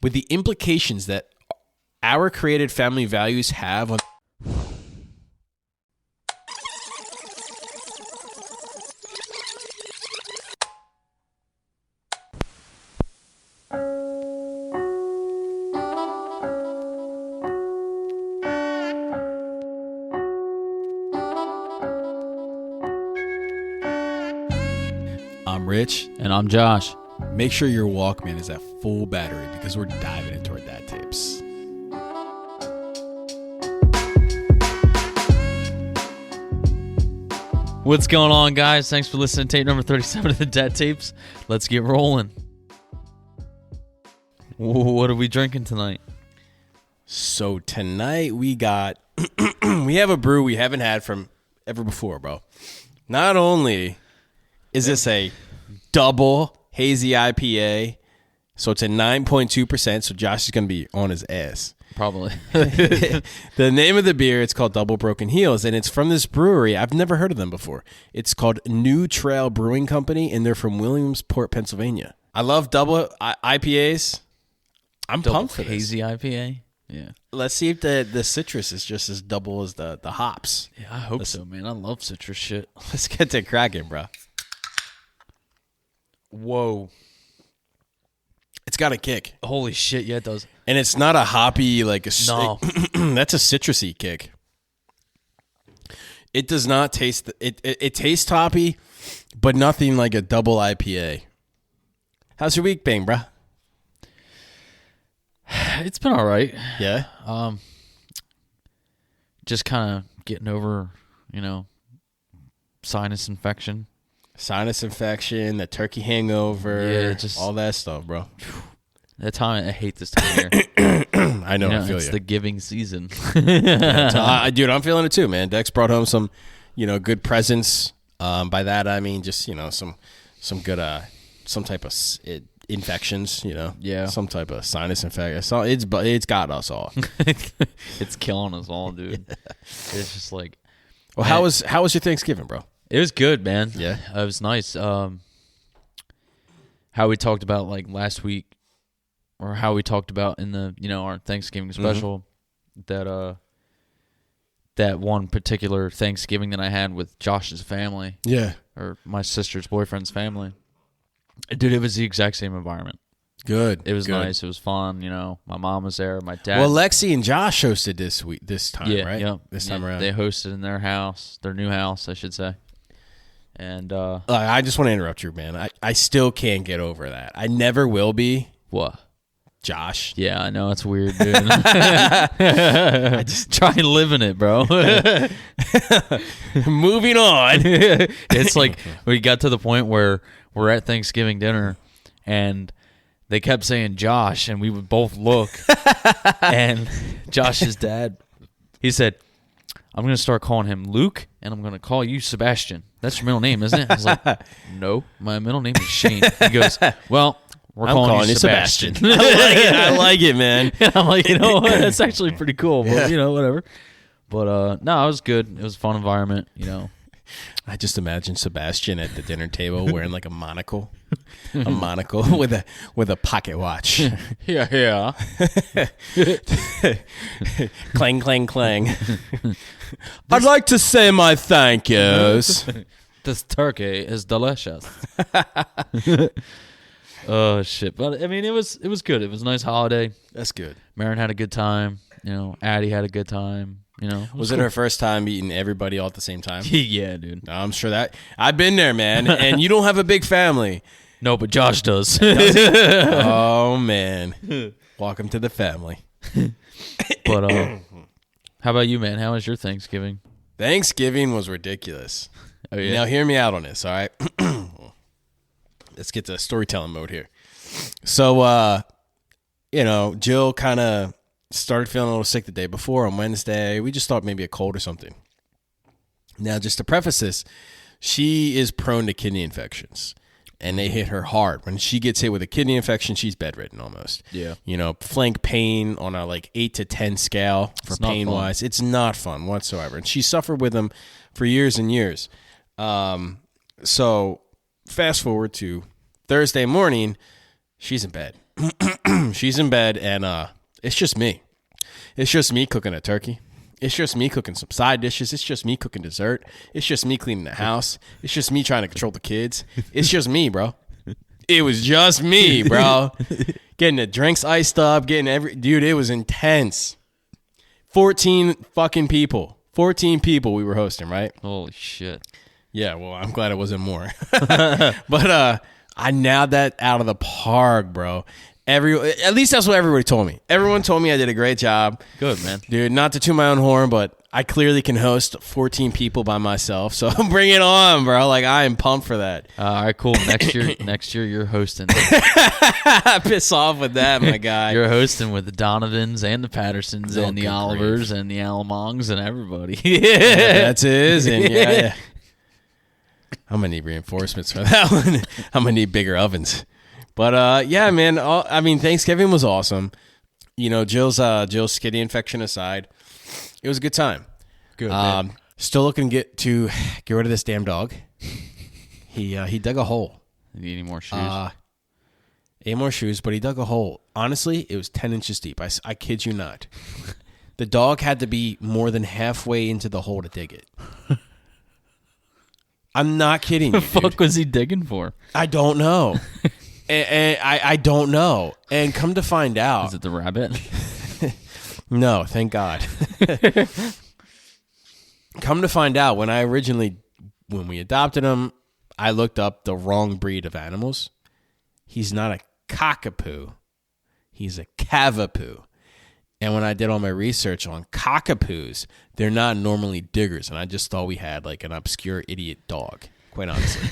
with the implications that our created family values have on... I'm Rich. And I'm Josh. Make sure your Walkman is at full battery because we're diving into our dad tapes. What's going on, guys? Thanks for listening to tape number 37 of the Dad Tapes. Let's get rolling. What are we drinking tonight? So tonight we got... we have a brew we haven't had from ever before, bro. Not only is this a double hazy IPA, so it's a 9.2%, so Josh is going to be on his ass. Probably. The name of the beer, it's called Double Broken Heels, and it's from this brewery. I've never heard of them before. It's called New Trail Brewing Company, and they're from Williamsport, Pennsylvania. I love double IPAs. I'm Double pumped for this. hazy IPA? Yeah. Let's see if the citrus is just as double as the hops. Yeah, I hope so, man. I love citrus shit. Let's get to cracking, bro. Whoa. It's got a kick. Holy shit, yeah, it does. And it's not a hoppy, like a... No. That's a citrusy kick. It does not taste... It tastes hoppy, but nothing like a double IPA. How's your week been, bro? It's been all right. Yeah? Just kind of getting over, sinus infection. Sinus infection, the turkey hangover, Yeah, just all that stuff, bro. That time, I hate this time of year. I know, I feel it's you. the giving season. Yeah, dude, I'm feeling it too, man. Dex brought home some, good presents. By that, I mean just, some good, some type of infections, Yeah. some type of sinus infection. So it's got us all. It's killing us all, dude. It's just like... Well, how was your Thanksgiving, bro? It was good, man. Yeah. It was nice. How we talked about like last week, or how we talked about in the our Thanksgiving special, that one particular Thanksgiving that I had with Josh's family, Yeah. or my sister's boyfriend's family. Dude, it was the exact same environment. Good. It was good. nice. It was fun. My mom was there. My dad. Well, Lexi and Josh hosted this time, yeah, right? Yeah, This time around. They hosted in their house, their new house, I should say. And I just want to interrupt you, man. I still can't get over that. I never will be. what? Josh. Yeah, I know, it's weird, dude. I just try and live in it, bro. Moving on. It's like we got to the point where we're at Thanksgiving dinner and they kept saying Josh, and we would both look. And Josh's dad, he said, I'm going to start calling him Luke, and I'm going to call you Sebastian. That's your middle name, isn't it? I was like, no, my middle name is Shane. He goes, well, I'm calling you Sebastian. I like it, man. And I'm like, what? That's actually pretty cool. But, whatever. But, no, it was good. It was a fun environment, I just imagine Sebastian at the dinner table wearing like a monocle with a pocket watch. Yeah. Clang, clang, clang. I'd like to say my thank yous. This turkey is delicious. Oh shit! But I mean, it was good. It was a nice holiday. That's good. Marin had a good time. Addie had a good time. Was it her first time eating everybody all at the same time? Yeah, dude. I'm sure that I've been there, man. And you don't have a big family. No, but Josh does. Oh man, welcome to the family. But how about you, man? How was your Thanksgiving? Thanksgiving was ridiculous. Oh yeah. Now hear me out on this, all right? Let's get to storytelling mode here. So, Jill kind of started feeling a little sick the day before on Wednesday. We just thought maybe a cold or something. Now, just to preface this, she is prone to kidney infections, and they hit her hard. When she gets hit with a kidney infection, she's bedridden almost. Yeah. Flank pain on a 8 to 10 scale for pain-wise. It's not fun whatsoever. And she suffered with them for years and years. So fast forward to Thursday morning, she's in bed. she's in bed, and it's just me. It's just me cooking a turkey. It's just me cooking some side dishes. It's just me cooking dessert. It's just me cleaning the house. It's just me trying to control the kids. It's just me, bro. It was just me, bro. Getting the drinks iced up, dude, it was intense. 14 fucking people. 14 people we were hosting, right? Holy shit. Yeah, well, I'm glad it wasn't more. But I nailed that out of the park, bro. At least that's what everybody told me. Everyone told me I did a great job. Good, man. Dude, not to toot my own horn, but I clearly can host 14 people by myself. So bring it on, bro. Like, I am pumped for that. All right, cool. Next year you're hosting. Piss off with that, my guy. You're hosting with the Donovans and the Pattersons and the good Olivers and the Alamongs and everybody. That's his. And yeah. I'm going to need reinforcements for that one. I'm going to need bigger ovens. But yeah, man. I mean, Thanksgiving was awesome. You know, Jill's skitty infection aside, it was a good time. Good. Man. Still looking to get rid of this damn dog. He dug a hole. Need any more shoes? 8 more shoes, but he dug a hole. Honestly, it was 10 inches deep. I kid you not. The dog had to be more than halfway into the hole to dig it. I'm not kidding you, What the fuck dude. was he digging for? I don't know. And I don't know. And come to find out. Is it the rabbit? No, thank God. Come to find out, when we adopted him, I looked up the wrong breed of animals. He's not a cockapoo. He's a cavapoo. And when I did all my research on cockapoos, they're not normally diggers. And I just thought we had like an obscure idiot dog, quite honestly.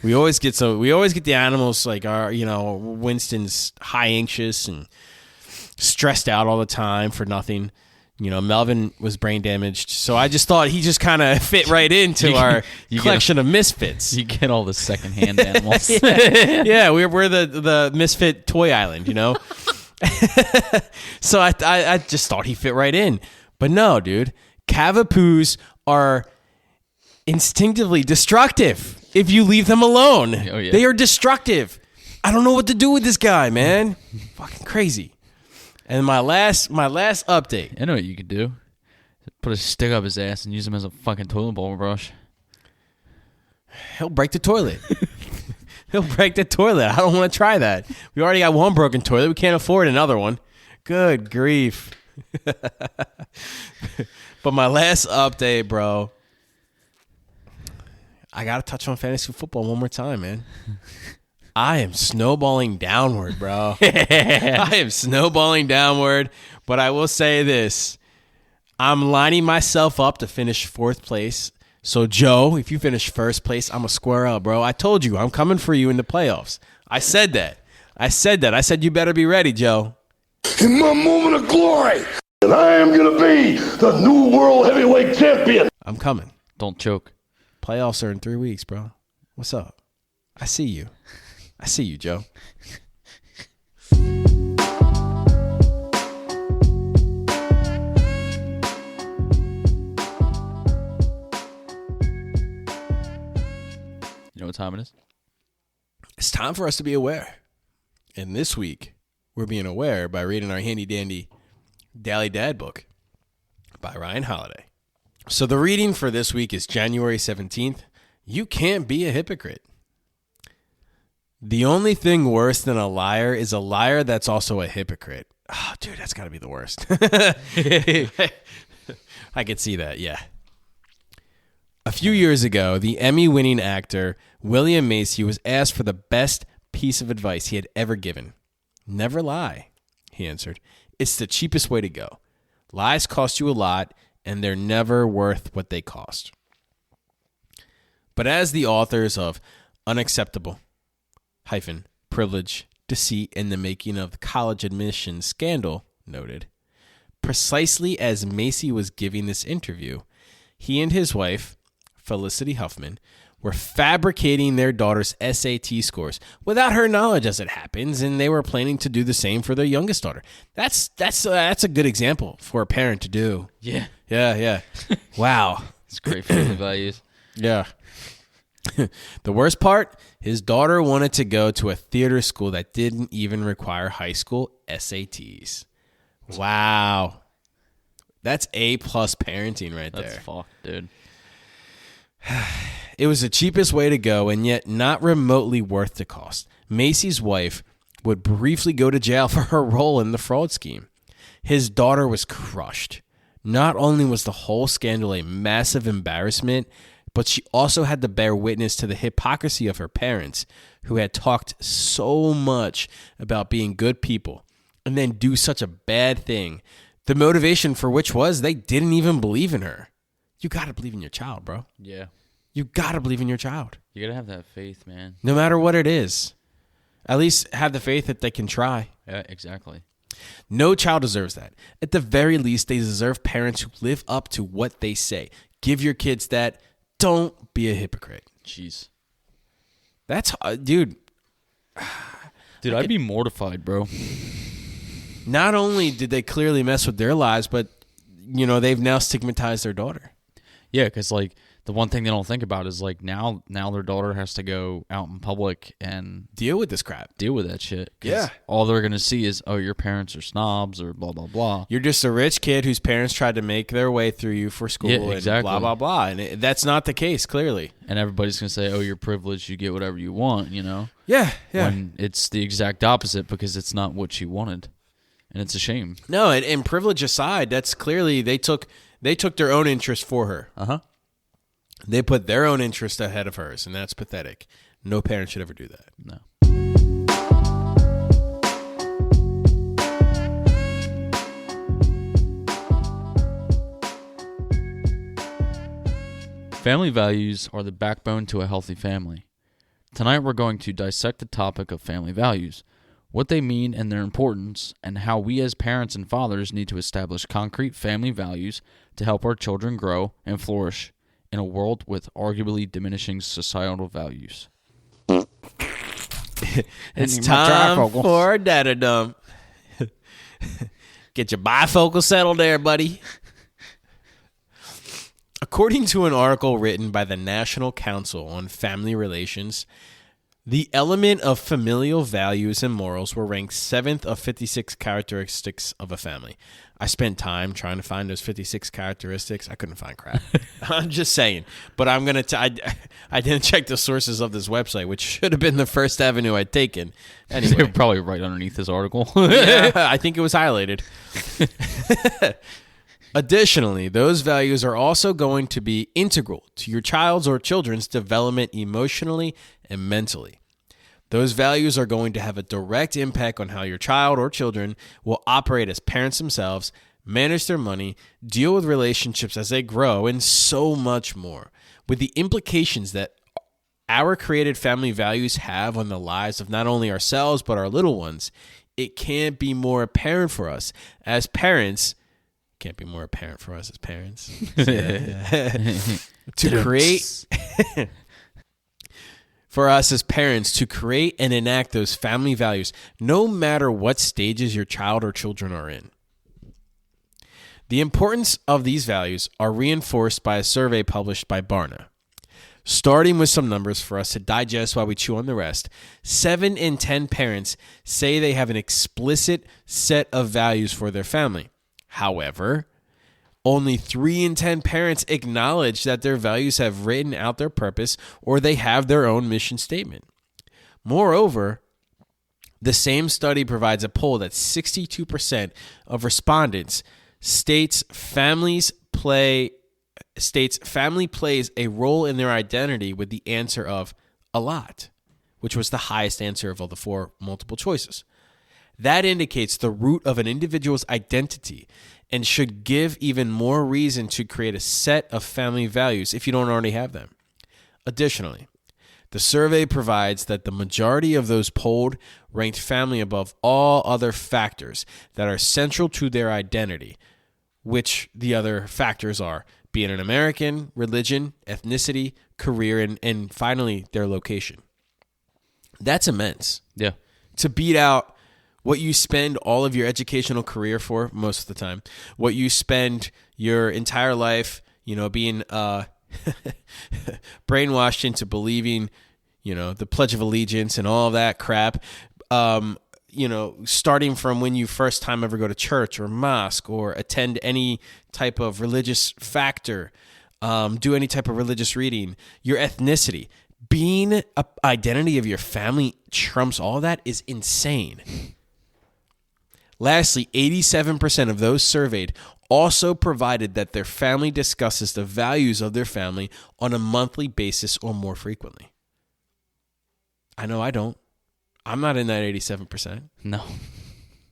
We always get the animals like Winston's high anxious and stressed out all the time for nothing. You know, Melvin was brain damaged. So I just thought he just kind of fit right into our collection of misfits. You get all the secondhand animals. Yeah, we're the misfit toy island, you know? So I just thought he fit right in. But no, dude. Cavapoos are instinctively destructive if you leave them alone. Oh, yeah. They are destructive. I don't know what to do with this guy, man. Fucking crazy. And my last update. I know what you could do. Put a stick up his ass and use him as a fucking toilet bowl brush. He'll break the toilet. He'll break the toilet. I don't want to try that. We already got one broken toilet. We can't afford another one. Good grief. But my last update, bro. I got to touch on fantasy football one more time, man. I am snowballing downward, bro. I am snowballing downward. But I will say this. I'm lining myself up to finish 4th place. So, Joe, if you finish 1st place, I'm going to square up, bro. I told you, I'm coming for you in the playoffs. I said that. I said you better be ready, Joe. In my moment of glory, and I am going to be the new world heavyweight champion. I'm coming. Don't choke. Playoffs are in 3 weeks, bro. What's up? I see you. I see you, Joe. You know what time it is? It's time for us to be aware. And this week, we're being aware by reading our handy-dandy Daily Dad book by Ryan Holiday. So the reading for this week is January 17th. You can't be a hypocrite. The only thing worse than a liar is a liar that's also a hypocrite. Oh, dude, that's got to be the worst. I could see that, yeah. A few years ago, the Emmy-winning actor William Macy was asked for the best piece of advice he had ever given. Never lie, he answered. It's the cheapest way to go. Lies cost you a lot, and they're never worth what they cost. But as the authors of Unacceptable, Privilege, Deceit, and the Making of the College Admissions Scandal noted, precisely as Macy was giving this interview, he and his wife, Felicity Huffman, were fabricating their daughter's SAT scores without her knowledge, as it happens, and they were planning to do the same for their youngest daughter. That's a good example for a parent to do. Yeah. Yeah. Wow. It's great family values. Yeah. The worst part, his daughter wanted to go to a theater school that didn't even require high school SATs. Wow. That's A-plus parenting right there. That's fucked, dude. It was the cheapest way to go, and yet not remotely worth the cost. Macy's wife would briefly go to jail for her role in the fraud scheme. His daughter was crushed. Not only was the whole scandal a massive embarrassment, but she also had to bear witness to the hypocrisy of her parents, who had talked so much about being good people and then do such a bad thing. The motivation for which was they didn't even believe in her. You got to believe in your child, bro. Yeah. You got to believe in your child. You got to have that faith, man. No matter what it is. At least have the faith that they can try. Yeah, exactly. No child deserves that. At the very least, they deserve parents who live up to what they say. Give your kids that. Don't be a hypocrite. Jeez. That's, dude. Dude, I'd be mortified, bro. Not only did they clearly mess with their lives, but, they've now stigmatized their daughter. Yeah, because, like, the one thing they don't think about is, like, now their daughter has to go out in public and deal with this crap. Deal with that shit. 'Cause yeah. all they're going to see is, oh, your parents are snobs or blah, blah, blah. You're just a rich kid whose parents tried to make their way through you for school and blah, blah, blah. And that's not the case, clearly. And everybody's going to say, oh, you're privileged, you get whatever you want, Yeah, yeah. When it's the exact opposite because it's not what she wanted. And it's a shame. No, and privilege aside, that's clearly they took their own interest for her. Uh-huh. They put their own interest ahead of hers, and that's pathetic. No parent should ever do that. No. Family values are the backbone to a healthy family. Tonight we're going to dissect the topic of family values, what they mean and their importance, and how we as parents and fathers need to establish concrete family values to help our children grow and flourish in a world with arguably diminishing societal values. It's time for Data Dump. Get your bifocal settled there, buddy. According to an article written by the National Council on Family Relations, the element of familial values and morals were ranked 7th of 56 characteristics of a family. I spent time trying to find those 56 characteristics. I couldn't find crap. I'm just saying. But I'm going to... I didn't check the sources of this website, which should have been the first avenue I'd taken. Anyway. They're probably right underneath this article. Yeah, I think it was highlighted. Additionally, those values are also going to be integral to your child's or children's development emotionally and mentally. Those values are going to have a direct impact on how your child or children will operate as parents themselves, manage their money, deal with relationships as they grow, and so much more. With the implications that our created family values have on the lives of not only ourselves but our little ones, it can't be more apparent for us as parents. To create for us as parents to create and enact those family values, no matter what stages your child or children are in. The importance of these values are reinforced by a survey published by Barna. Starting with some numbers for us to digest while we chew on the rest, 7 in 10 parents say they have an explicit set of values for their family. However, only 3 in 10 parents acknowledge that their values have written out their purpose or they have their own mission statement. Moreover, the same study provides a poll that 62% of respondents states family plays a role in their identity with the answer of a lot, which was the highest answer of all the 4 multiple choices. That indicates the root of an individual's identity and should give even more reason to create a set of family values if you don't already have them. Additionally, the survey provides that the majority of those polled ranked family above all other factors that are central to their identity, which the other factors are being an American, religion, ethnicity, career, and finally their location. That's immense. Yeah. To beat out what you spend all of your educational career for most of the time, what you spend your entire life, being brainwashed into believing, the Pledge of Allegiance and all that crap. Starting from when you first time ever go to church or mosque or attend any type of religious factor, do any type of religious reading, your ethnicity, being an identity of your family trumps all that is insane. Lastly, 87% of those surveyed also provided that their family discusses the values of their family on a monthly basis or more frequently. I know I don't. I'm not in that 87%. No.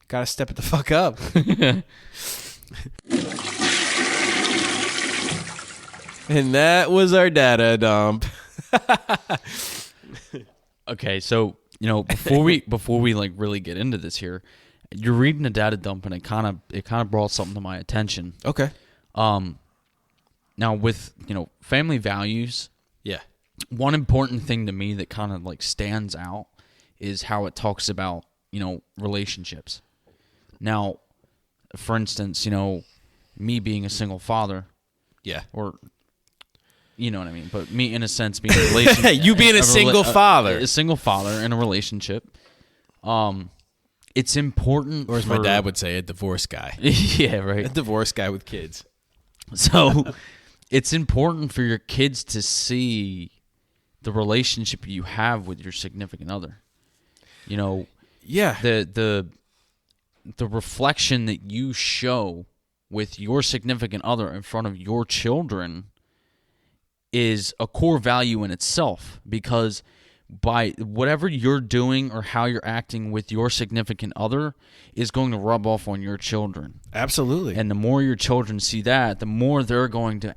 Gotta step it the fuck up. And that was our data dump. Okay, so before we like really get into this here, you're reading a data dump, and it kind of brought something to my attention. Okay. Now with family values, yeah, one important thing to me that kind of like stands out is how it talks about relationships. Now, for instance, me being a single father, yeah, or you know what I mean, but me in a sense being a relationship, you being a single father in a relationship, it's important. Or as my dad would say, a divorce guy. Yeah, right. A divorce guy with kids. So it's important for your kids to see the relationship you have with your significant other. Yeah. The reflection that you show with your significant other in front of your children is a core value in itself, because by whatever you're doing or how you're acting with your significant other is going to rub off on your children. Absolutely. And the more your children see that, the more they're going to,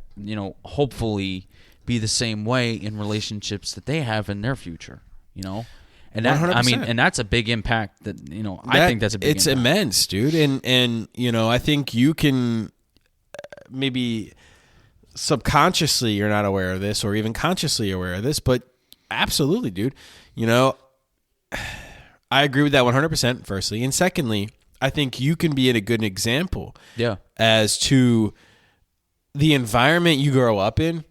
hopefully be the same way in relationships that they have in their future, And that, 100%. and that's a big impact that, I think that's a big impact. It's immense, dude. And I think you can maybe subconsciously you're not aware of this or even consciously aware of this, but absolutely, dude. I agree with that 100%, firstly. And secondly, I think you can be a good example as to the environment you grow up in.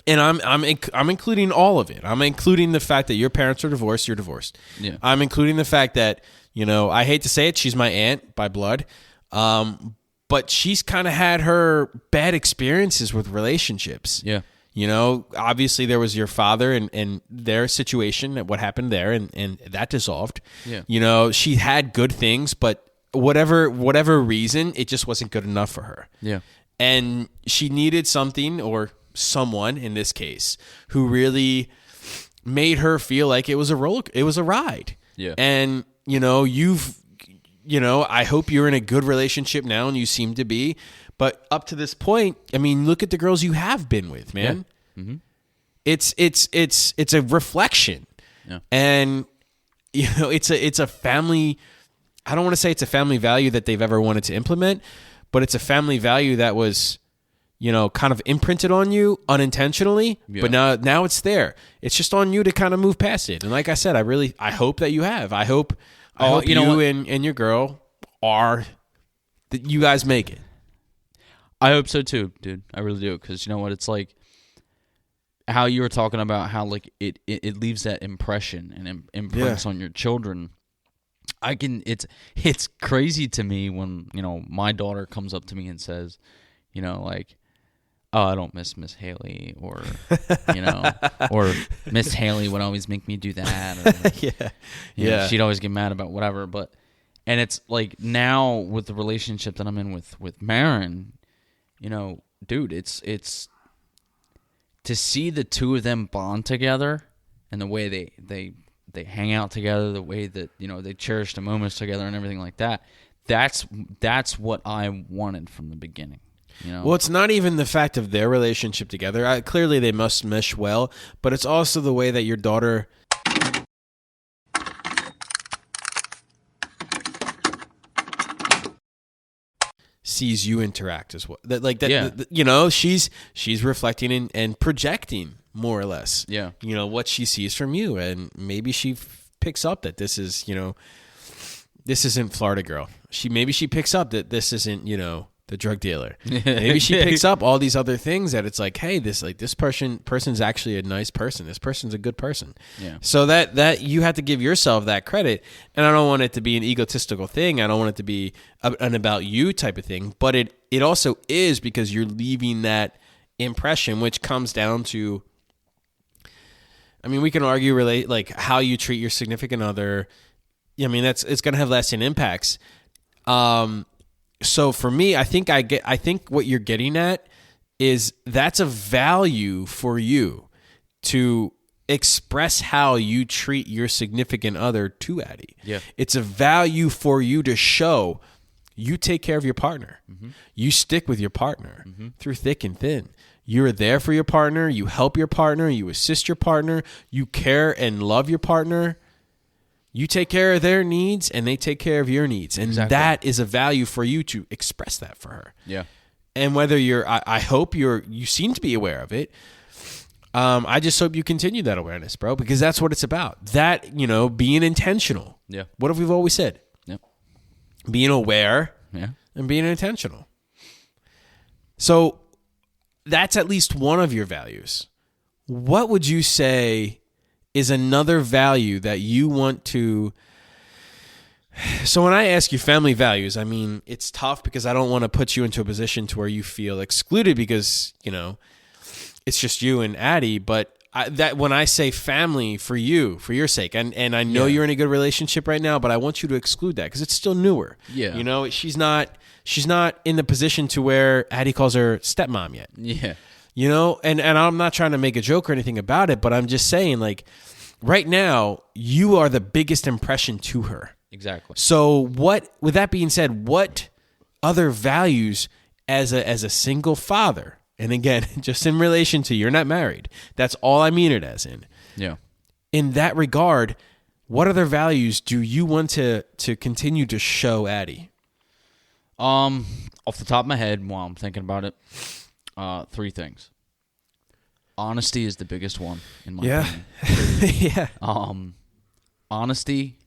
And I'm including all of it. I'm including the fact that your parents are divorced, you're divorced. Yeah. I'm including the fact that, I hate to say it, she's my aunt by blood. But she's kind of had her bad experiences with relationships. Yeah. Obviously there was your father and their situation, what happened there, and that dissolved. Yeah. She had good things, but whatever reason, it just wasn't good enough for her. Yeah. And she needed something, or someone in this case, who really made her feel like it was a ride. Yeah. And I hope you're in a good relationship now, and you seem to be. But up to this point, I mean, look at the girls you have been with, man. Yeah. Mm-hmm. It's a reflection, and it's a family. I don't want to say it's a family value that they've ever wanted to implement, but it's a family value that was, kind of imprinted on you unintentionally. Yeah. But now it's there. It's just on you to kind of move past it. And like I said, I hope that you have. I hope you and your girl that you guys make it. I hope so too, dude. I really do, because you know what? It's like how you were talking about how like it leaves that impression and imprints on your children. It's crazy to me when my daughter comes up to me and says, like, oh, I don't miss Miss Haley, or or Miss Haley would always make me do that. Or, she'd always get mad about whatever. And it's like now with the relationship that I'm in with Marin. Dude, it's to see the two of them bond together and the way they hang out together, the way that, they cherish the moments together and everything like that. That's what I wanted from the beginning. Well, it's not even the fact of their relationship together. Clearly they must mesh well, but it's also the way that your daughter sees you interact as well. She's reflecting and projecting more or less. Yeah. What she sees from you, and maybe she picks up that this is, this isn't Florida girl. She picks up that this isn't, the drug dealer. Maybe she picks up all these other things that it's like, hey, this person's actually a nice person. This person's a good person. Yeah. So that you have to give yourself that credit. And I don't want it to be an egotistical thing. I don't want it to be an about you type of thing. But it also is, because you're leaving that impression, which comes down to, I mean, we can argue like how you treat your significant other. I mean, it's going to have lasting impacts. So for me, I think what you're getting at is that's a value for you to express how you treat your significant other to Addie. Yeah. It's a value for you to show you take care of your partner. Mm-hmm. You stick with your partner through thick and thin. You're there for your partner. You help your partner. You assist your partner. You care and love your partner. You take care of their needs, and they take care of your needs. And that is a value for you to express that for her. Yeah. And whether I hope you seem to be aware of it. I just hope you continue that awareness, bro, because that's what it's about. That, being intentional. Yeah. What have we always said? Yep. Being aware. Yeah. And being intentional. So that's at least one of your values. What would you say is another value that you want to... So when I ask you family values, I mean, it's tough because I don't want to put you into a position to where you feel excluded because, it's just you and Addie. But that when I say family for you, for your sake, and I know you're in a good relationship right now, but I want you to exclude that because it's still newer. Yeah. She's not in the position to where Addie calls her stepmom yet. Yeah. And I'm not trying to make a joke or anything about it, but I'm just saying, like, right now, you are the biggest impression to her. Exactly. So with that being said, what other values as a single father, and again, just in relation to you're not married, that's all I mean it as in. Yeah. In that regard, what other values do you want to continue to show Addie? Off the top of my head, while I'm thinking about it, 3 things. Honesty is the biggest one in my opinion. Yeah. Honesty,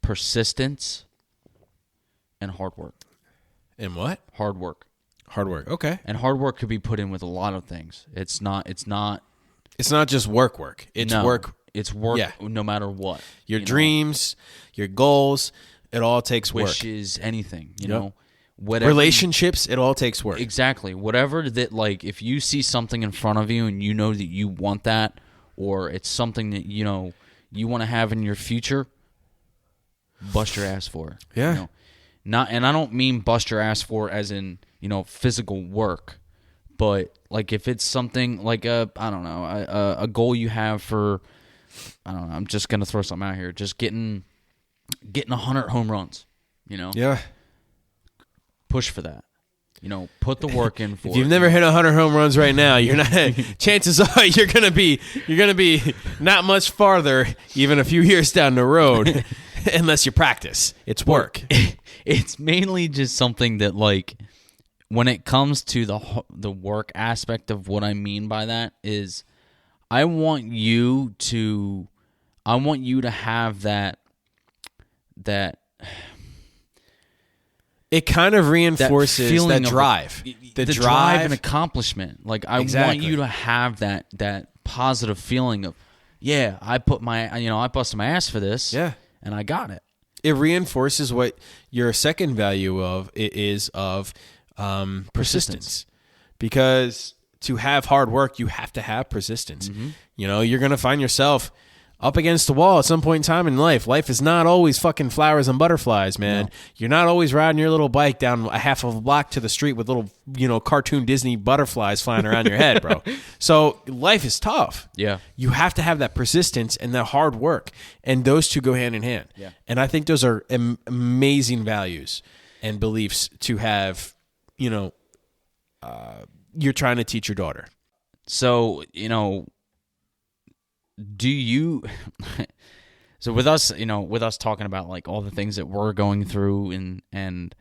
persistence, and hard work. And what? Hard work. Hard work. Okay. And hard work could be put in with a lot of things. It's not just work. It's work. It's work no matter what. Your dreams, your goals, it all takes work. Wishes, anything, you know. Whatever, relationships, it all takes work. Exactly. Whatever that, like, if you see something in front of you and you know that you want that, or it's something that, you want to have in your future, bust your ass for it. Yeah. And I don't mean bust your ass for as in, physical work, but like if it's something like a goal you have for, I don't know, I'm just going to throw something out here, just getting 100 home runs, Yeah. Push for that. Put the work in for it. If you've never hit 100 home runs right now, you're not. Chances are you're gonna be not much farther, even a few years down the road, unless you practice. It's work. It's mainly just something that, like, when it comes to the work aspect of what I mean by that is, I want you to have that. It kind of reinforces that drive. The drive and accomplishment. Like, I want you to have that positive feeling of, yeah, I busted my ass for this. Yeah. And I got it. It reinforces what your second value is persistence. Because to have hard work, you have to have persistence. Mm-hmm. You're going to find yourself up against the wall at some point in time in life. Life is not always fucking flowers and butterflies, man. No. You're not always riding your little bike down a half of a block to the street with little, cartoon Disney butterflies flying around your head, bro. So life is tough. Yeah. You have to have that persistence and that hard work. And those two go hand in hand. Yeah. And I think those are amazing values and beliefs to have, you're trying to teach your daughter. So, do you so with us talking about, like, all the things that we're going through and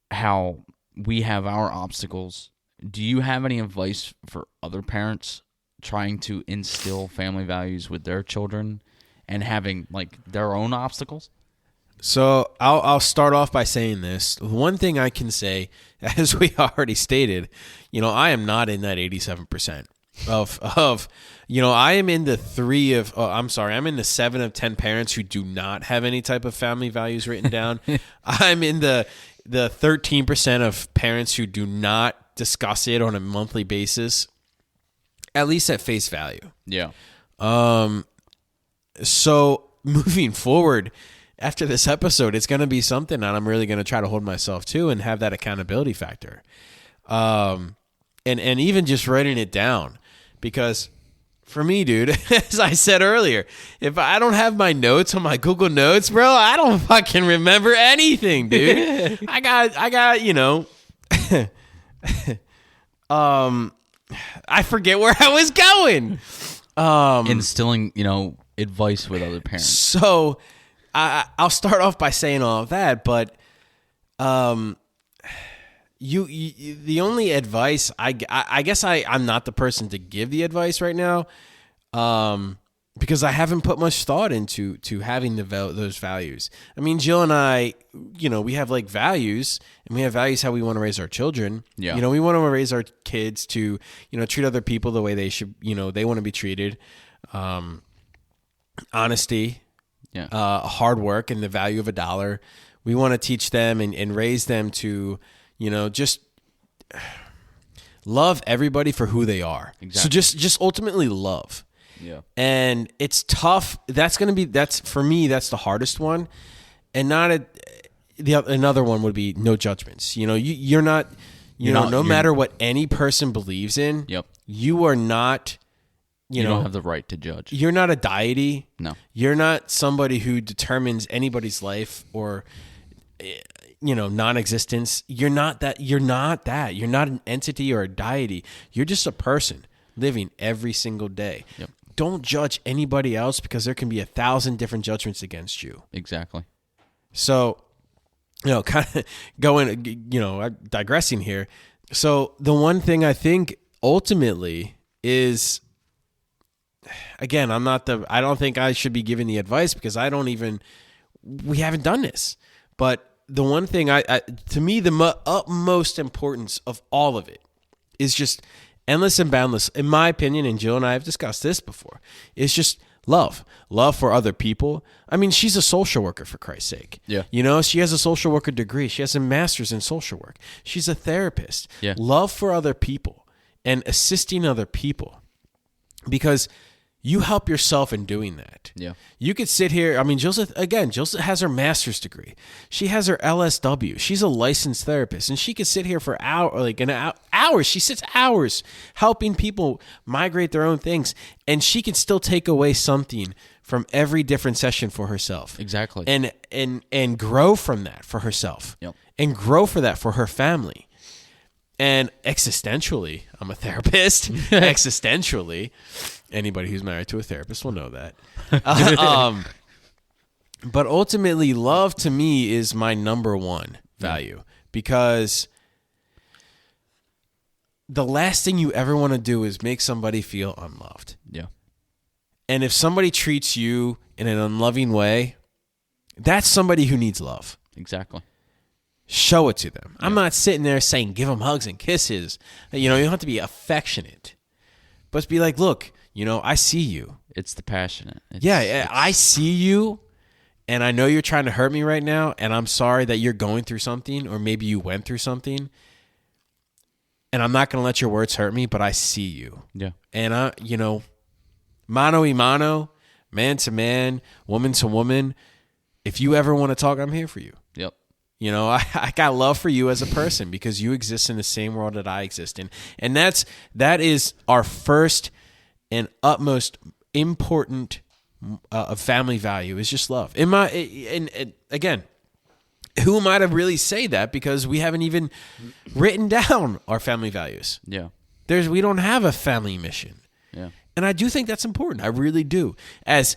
how we have our obstacles, do you have any advice for other parents trying to instill family values with their children and having, like, their own obstacles? So I'll start off by saying this. One thing I can say, as we already stated, I am not in that 87% of I am in the I'm in the 7 of 10 parents who do not have any type of family values written down. I'm in the 13% of parents who do not discuss it on a monthly basis, at least at face value. Yeah. So moving forward, after this episode, it's going to be something that I'm really going to try to hold myself to and have that accountability factor. And even just writing it down, because for me, dude, as I said earlier, if I don't have my notes on my Google Notes, bro, I don't fucking remember anything, dude. I got, I forget where I was going. Instilling, advice with other parents. So I'll start off by saying all of that, but you the only advice I guess I'm not the person to give the advice right now, because I haven't put much thought into having those values. I mean, Jill and I, we have like values, and we have values how we want to raise our children. Yeah. We want to raise our kids to treat other people the way they should. They want to be treated. Honesty. Yeah. Hard work and the value of $1. We want to teach them and raise them to, just love everybody for who they are. Exactly. So just ultimately love. Yeah. And it's tough. For me, that's the hardest one. And another one would be no judgments. You're not, no matter what any person believes in, Yep. you are not, you don't have the right to judge. You're not a deity. No. You're not somebody who determines anybody's life or, non-existence. You're not that. You're not that. You're not an entity or a deity. You're just a person living every single day. Yep. Don't judge anybody else, because there can be 1,000 different judgments against you. Exactly. So, kind of going, digressing here. So the one thing I think ultimately is, again, I don't think I should be giving the advice, because we haven't done this. But the one thing to me, the utmost importance of all of it is just endless and boundless, in my opinion, and Jill and I have discussed this before, is just love for other people. I mean, she's a social worker, for Christ's sake. Yeah. She has a social worker degree. She has a master's in social work. She's a therapist. Yeah. Love for other people and assisting other people, because you help yourself in doing that. Yeah. You could sit here. I mean, Jill has her master's degree. She has her LSW. She's a licensed therapist, and she could sit here for hours. She sits hours helping people migrate their own things, and she can still take away something from every different session for herself. Exactly. And grow from that for herself. Yep. And grow for that for her family. And existentially, I'm a therapist. Existentially, anybody who's married to a therapist will know that. But ultimately, love to me is my number one value, because the last thing you ever want to do is make somebody feel unloved. Yeah. And if somebody treats you in an unloving way, that's somebody who needs love. Exactly. Show it to them. Yeah. I'm not sitting there saying give them hugs and kisses. You don't have to be affectionate, but be like, look, I see you. It's the passionate. I see you, and I know you're trying to hurt me right now, and I'm sorry that you're going through something, or maybe you went through something, and I'm not going to let your words hurt me, but I see you. Yeah. And mano y mano, man to man, woman to woman, if you ever want to talk, I'm here for you. Yep. I got love for you as a person, because you exist in the same world that I exist in. And that is our first and utmost important family value, is just love. And again, who am I to really say that, because we haven't even written down our family values. Yeah. We don't have a family mission. Yeah. And I do think that's important. I really do. As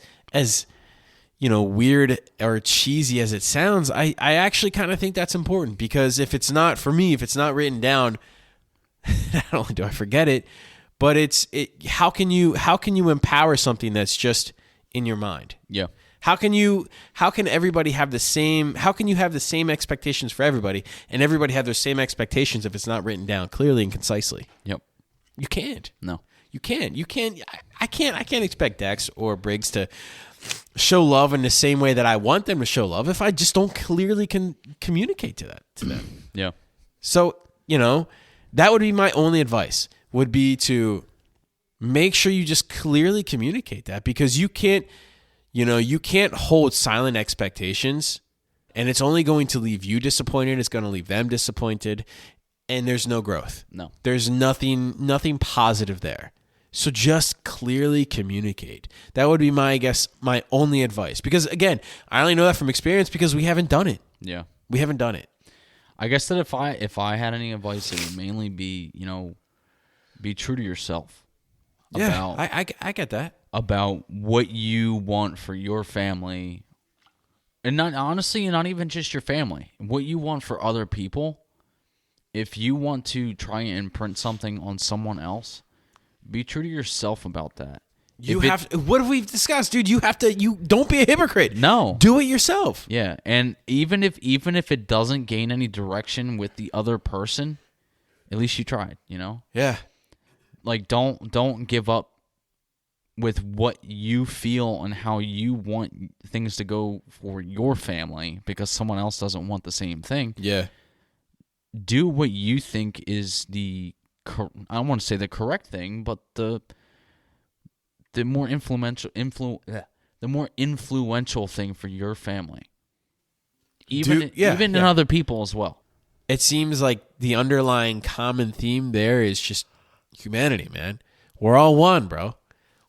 weird or cheesy as it sounds, I actually kind of think that's important, because if it's not written down, not only do I forget it, but how can you empower something that's just in your mind? Yeah. How can everybody have the same? How can you have the same expectations for everybody, and everybody have those same expectations if it's not written down clearly and concisely? Yep. You can't. No. You can't. I can't expect Dex or Briggs to show love in the same way that I want them to show love if I just don't clearly communicate to them. Yeah. So, that would be my only advice, would be to make sure you just clearly communicate that, because you can't hold silent expectations, and it's only going to leave you disappointed. It's going to leave them disappointed, and there's no growth. No. There's nothing positive there. So just clearly communicate. That would be my only advice. Because again, I only know that from experience because we haven't done it. Yeah. We haven't done it. I guess that if I had any advice, it would mainly be, be true to yourself. Yeah, I get that. About what you want for your family. And not even just your family. What you want for other people. If you want to try and imprint something on someone else, be true to yourself about that. What have we discussed, dude? You don't be a hypocrite. No. Do it yourself. Yeah, and even if it doesn't gain any direction with the other person, at least you tried, Yeah. Like don't give up with what you feel and how you want things to go for your family because someone else doesn't want the same thing. Yeah. Do what you think is I don't want to say the correct thing, but the more influential thing for your family, even in other people as well. It seems like the underlying common theme there is just humanity, man. We're all one, bro.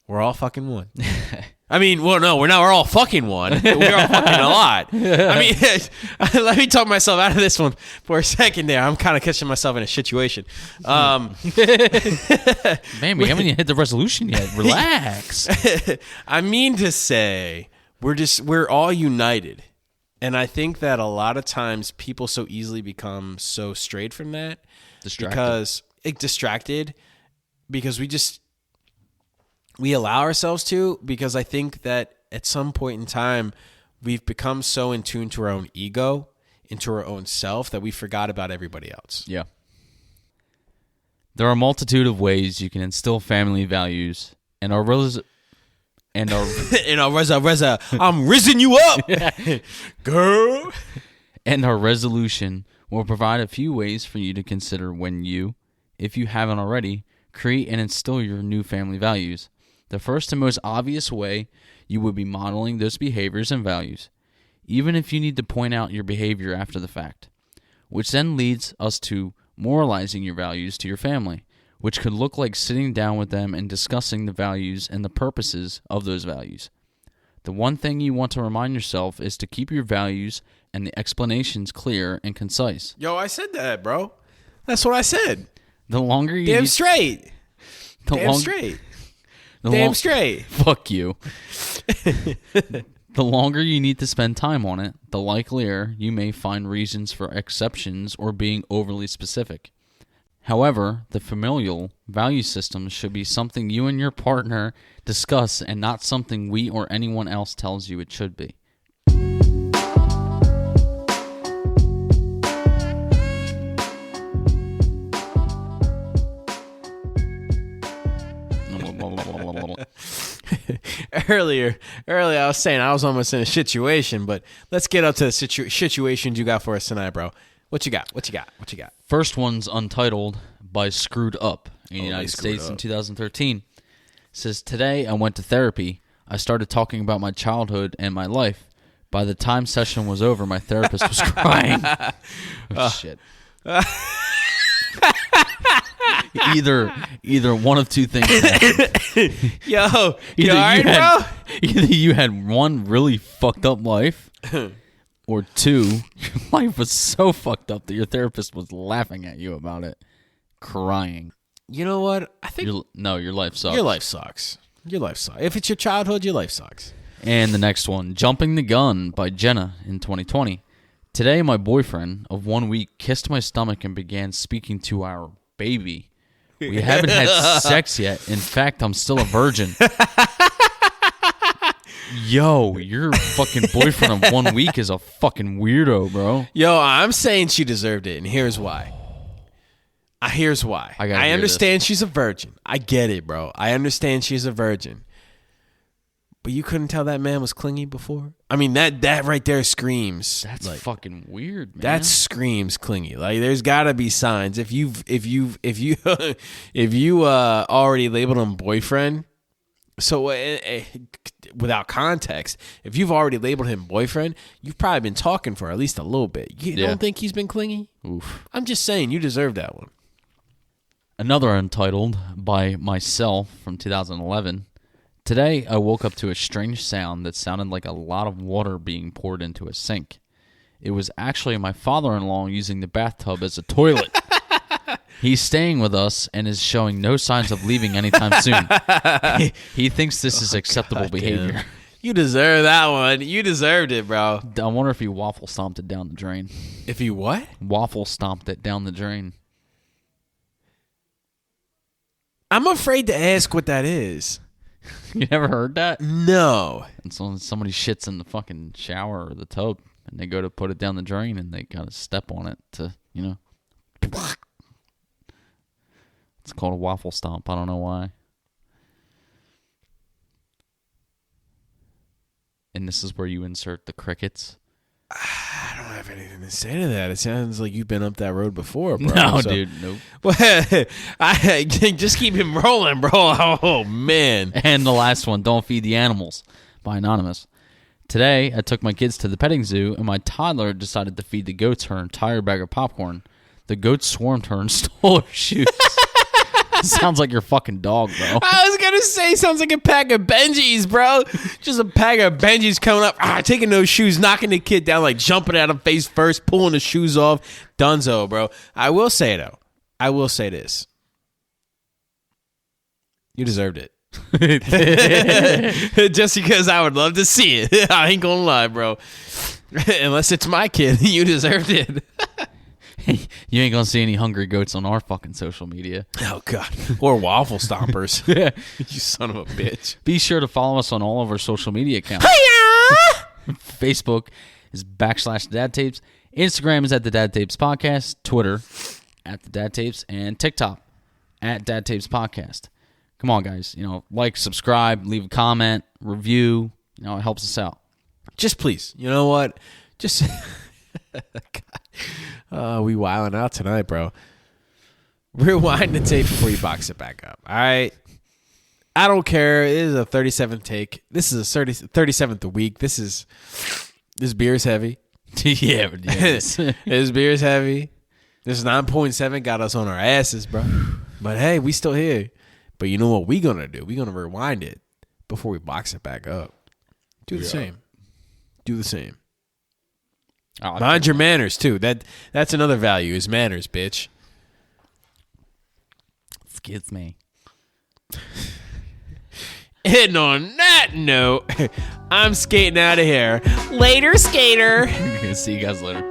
We're all fucking one. I mean, well, no, we're not. We're all fucking one. We're all fucking a lot. I mean, let me talk myself out of this one for a second there. I'm kind of catching myself in a situation. Man, we haven't even hit the resolution yet. Relax. I mean to say, we're all united. And I think that a lot of times people so easily become so strayed from that. Distracted because we allow ourselves to, because I think that at some point in time, we've become so in tune to our own ego, into our own self, that we forgot about everybody else. Yeah. There are a multitude of ways you can instill family values, and I'm risen you up, girl. And our resolution will provide a few ways for you to consider when you, if you haven't already, create and instill your new family values. The first and most obvious way you would be modeling those behaviors and values, even if you need to point out your behavior after the fact, which then leads us to moralizing your values to your family, which could look like sitting down with them and discussing the values and the purposes of those values. The one thing you want to remind yourself is to keep your values and the explanations clear and concise. Yo, I said that, bro. That's what I said. The longer you Damn straight. Fuck you. The longer you need to spend time on it, the likelier you may find reasons for exceptions or being overly specific. However, the familial value system should be something you and your partner discuss and not something we or anyone else tells you it should be. Earlier, I was saying I was almost in a situation, but let's get up to the situations you got for us tonight, bro. What you got? First one's untitled by Screwed Up in the United States in 2013. It says, today I went to therapy. I started talking about my childhood and my life. By the time session was over, my therapist was crying. Shit. Either one of two things happened. Yo, you all right, bro? Either you had one really fucked up life, or two, your life was so fucked up that your therapist was laughing at you about it, crying. You know what? I think your life sucks. Your life sucks. If it's your childhood, your life sucks. And the next one, Jumping the Gun by Jenna in 2020. Today, my boyfriend of 1 week kissed my stomach and began speaking to our baby. We haven't had sex yet. In fact, I'm still a virgin. Yo, your fucking boyfriend of 1 week is a fucking weirdo, bro. Yo, I'm saying she deserved it, and here's why. Here's why. I understand she's a virgin. I get it, bro. I understand she's a virgin. But you couldn't tell that man was clingy before? I mean, that right there screams. That's like, fucking weird, man. That screams clingy. Like, there's got to be signs. If you already labeled him boyfriend, so without context, if you've already labeled him boyfriend, you've probably been talking for at least a little bit. You don't think he's been clingy? Oof. I'm just saying, you deserve that one. Another Untitled by myself from 2011. Today, I woke up to a strange sound that sounded like a lot of water being poured into a sink. It was actually my father-in-law using the bathtub as a toilet. He's staying with us and is showing no signs of leaving anytime soon. He thinks this is acceptable behavior. Damn. You deserve that one. You deserved it, bro. I wonder if he waffle stomped it down the drain. If he what? Waffle stomped it down the drain. I'm afraid to ask what that is. You never heard that? No. And so somebody shits in the fucking shower or the tub, and they go to put it down the drain, and they gotta step on it to, It's called a waffle stomp. I don't know why. And this is where you insert the crickets. I don't have anything to say to that. It sounds like you've been up that road before, bro. No, dude, nope. Well, I just keep him rolling, bro. Oh, man. And the last one, Don't Feed the Animals, by Anonymous. Today, I took my kids to the petting zoo, and my toddler decided to feed the goats her entire bag of popcorn. The goats swarmed her and stole her shoes. Sounds like your fucking dog, bro. I was going to say, sounds like a pack of Benjis, bro. Just a pack of Benjis coming up, taking those shoes, knocking the kid down, like jumping at him face first, pulling the shoes off. Dunzo, bro. I will say, though, I will say this. You deserved it. Just because I would love to see it. I ain't going to lie, bro. Unless it's my kid, you deserved it. You ain't gonna see any hungry goats on our fucking social media. Oh, God. Or waffle stompers. You son of a bitch. Be sure to follow us on all of our social media accounts. Facebook is /Dad Tapes. Instagram is @the Dad Tapes Podcast. Twitter @the Dad Tapes. And TikTok @Dad Tapes Podcast. Come on, guys. Like, subscribe, leave a comment, review. It helps us out. Just please. You know what? Just... we wilding out tonight, bro. Rewind the tape before you box it back up. All right. I don't care. It is a 37th take. This is a 37th a week. This beer is heavy. Yeah, it This beer is heavy. This 9.7 got us on our asses, bro. But hey, we still here. But you know what we gonna do? We gonna rewind it before we box it back up. Do the same. Do the same. Mind your manners, too. That's another value, is manners, bitch. Excuse me. And on that note, I'm skating out of here. Later, skater. See you guys later.